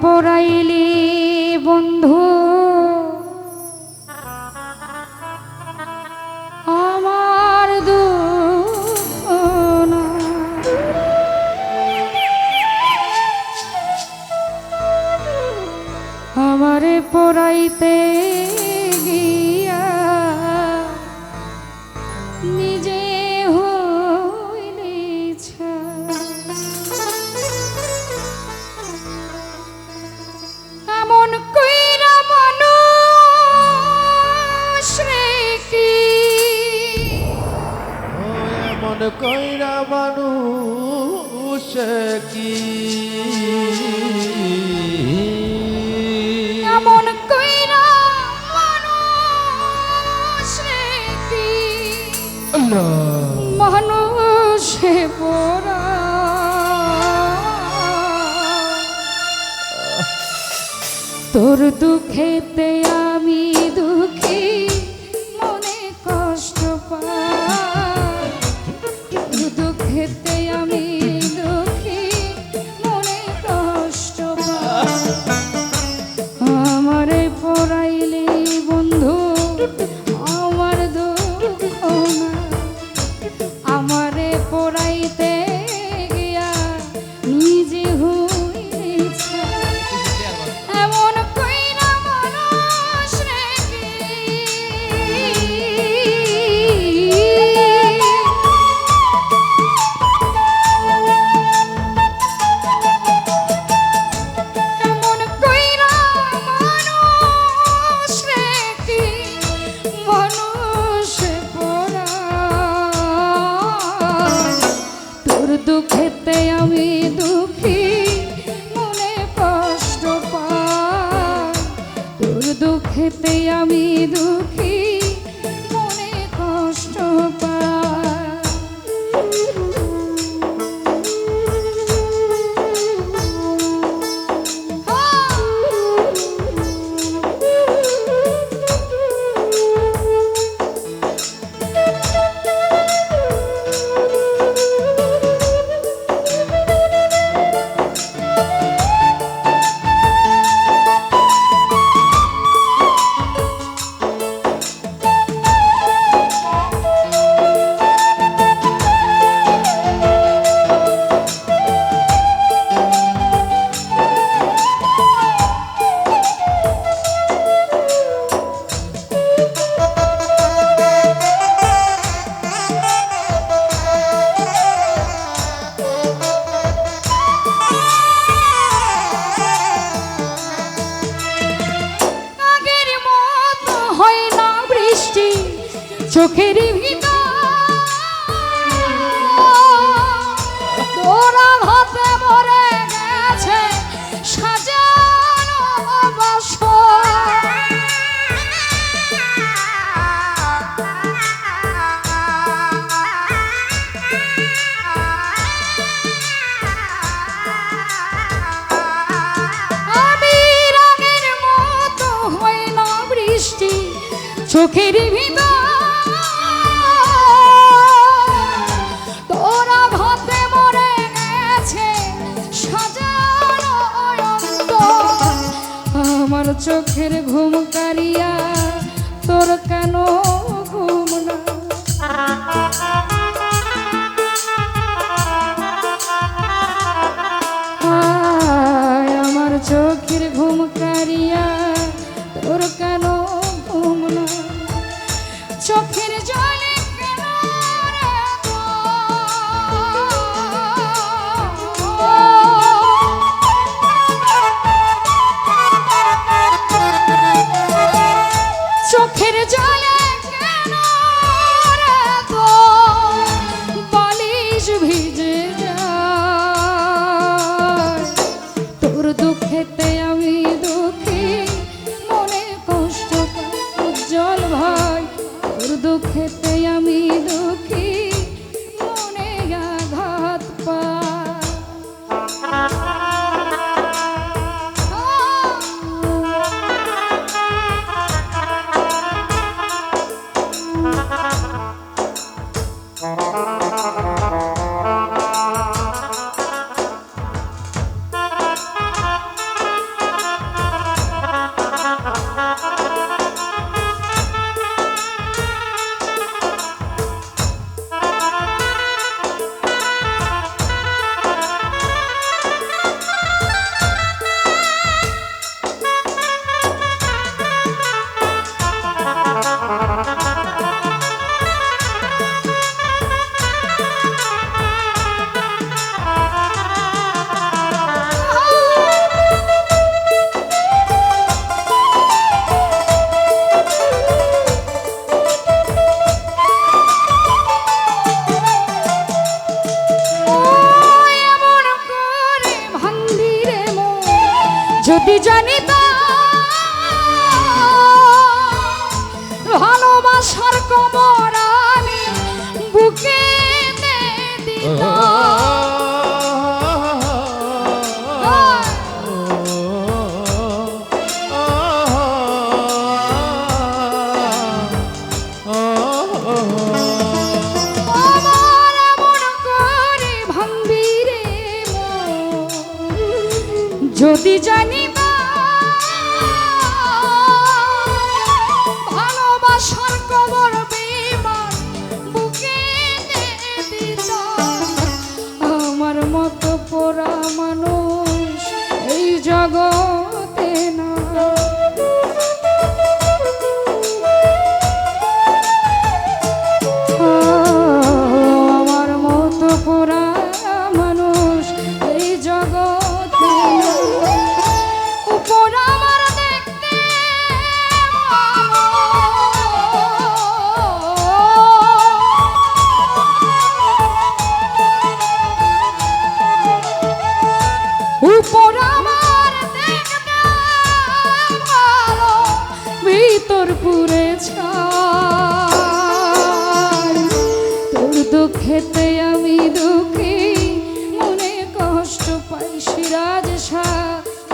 পরাইলি বন্ধু আমার দুঃখ না। আমারে পরাইতে গিয়া নিজে হইলি এমন কইরা মানুষ রে কি এমন কইরা মানুষ কি এমন কইরা মানুষ রে কি মানুষে পড়া তোর দুঃখেতে আমি দুঃখী মনে কষ্ট পাই তোর দুঃখেতে আমি দুঃখী মনে কষ্ট পাই আমারে পড়াইলে বন্ধু আমার দুঃখ না আমারে পড়াইতে গিয়া নিজে হইছে এমন কইরা মানুষ রে কি এমন কইরা মানুষ রে কি মানুষ পড়া তোর দুঃখেতে আমি দুঃখী মনে কষ্ট পাই তোর দুঃখেতে আমি দুঃখী মনে কষ্ট আগের মতো হয় না বৃষ্টি চোখের ভিতর তোরা হাতে ভরে গেছে সাজানো বাসর আবির আগের মতো হয় না বৃষ্টি চোখের ভিতর তোরা ভাতে মরে গেছে সাজানো অন্তর আমার চোখের ঘুম কারিয়া তোর কেন ঘুম না হায় আমার চোখের ঘুম কারিয়া তোর কেন ঘুম না চোখের জলে কেন রে চোখের জলে কেন রে বালিশ ভিজে যায় তোর দুঃখেতে আমি দুঃখী মনে কষ্ট পাই উজ্জ্বল ভাই তোর দুঃখ জানিবা ভালোবাসার কবর বিমান বুকে দিতা আমার মতো পোড়া মানুষ এই জগতে না আমার মতো পোড়া মানুষ এই জগতে না উপর আমার দেখতে উপর আমার দেখতে ভালো ভিতর পুরে ছাই তোর দুঃখেতে আমি দুঃখী মনে কষ্ট পাই সিরাজ শাহ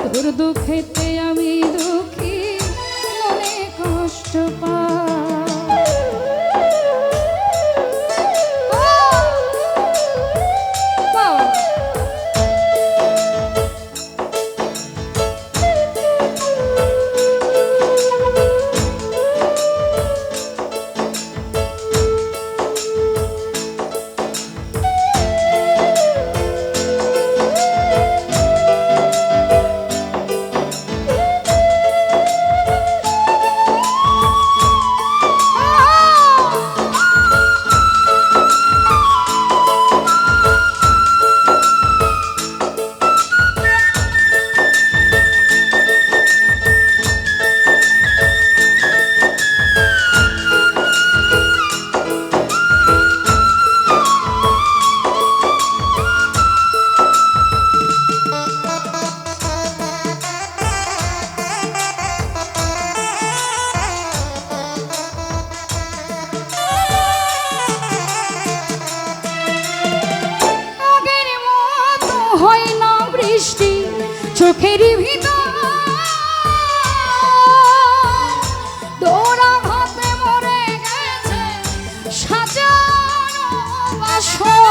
তোর দুঃখেতে আমি দুঃখী মনে কষ্ট পাই বাবা হয় না বৃষ্টি চোখের ভিতর দৌড়া হাতে মরে গেছে সাজানো বাসর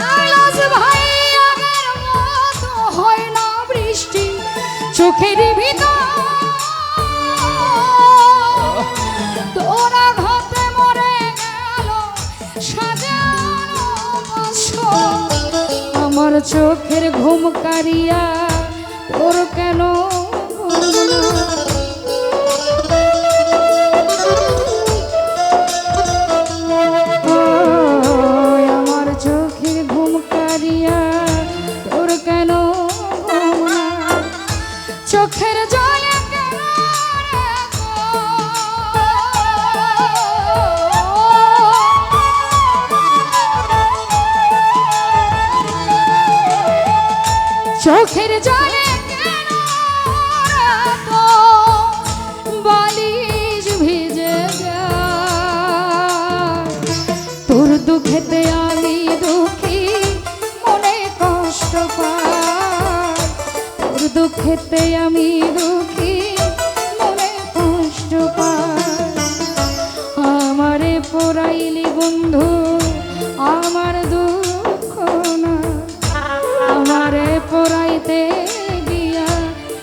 কৈলাস ভাই আগের মতো হয় না বৃষ্টি চোখের ভিতর তোরা ঘাতে মরে গেল সাজানো বাসর আমার চোখের ঘুম কারিয়া তোর কেন ঘুম না? আমার চোখের ঘুম কারিয়া তোর কেন ঘুম না? চোখের জলে কেন রে চোখের জলে কেন তো বালিশ ভিজে যায় তোর দুঃখেতে আমি দুঃখী মনে কষ্ট পাই তোর দুঃখেতে আমি দুঃখী মনে কষ্ট পাই আমারে পোড়াইলি বন্ধু আমার দুঃখ না আমারে পোড়াইতে গিয়া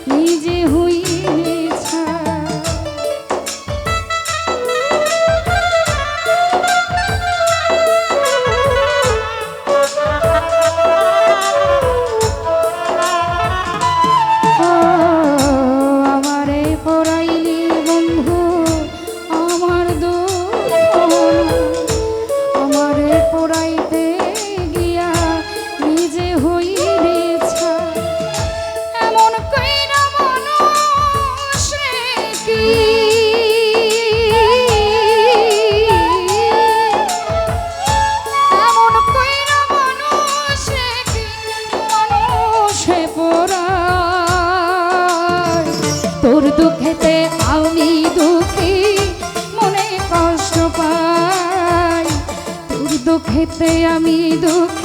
নিজে হইলে ছাই আমারে পোড়াইলি বন্ধু আমার দুঃখ আমারে পোড়াইতে গিয়া নিজে হইলে ছাই এমন কইরা মানুষ কি এমন কইরা মানুষ কি মানুষে পোড়ায় তোর দুঃখেতে আমি দুঃখী মনে কষ্ট পাই তোর দুঃখেতে আমি দুঃখী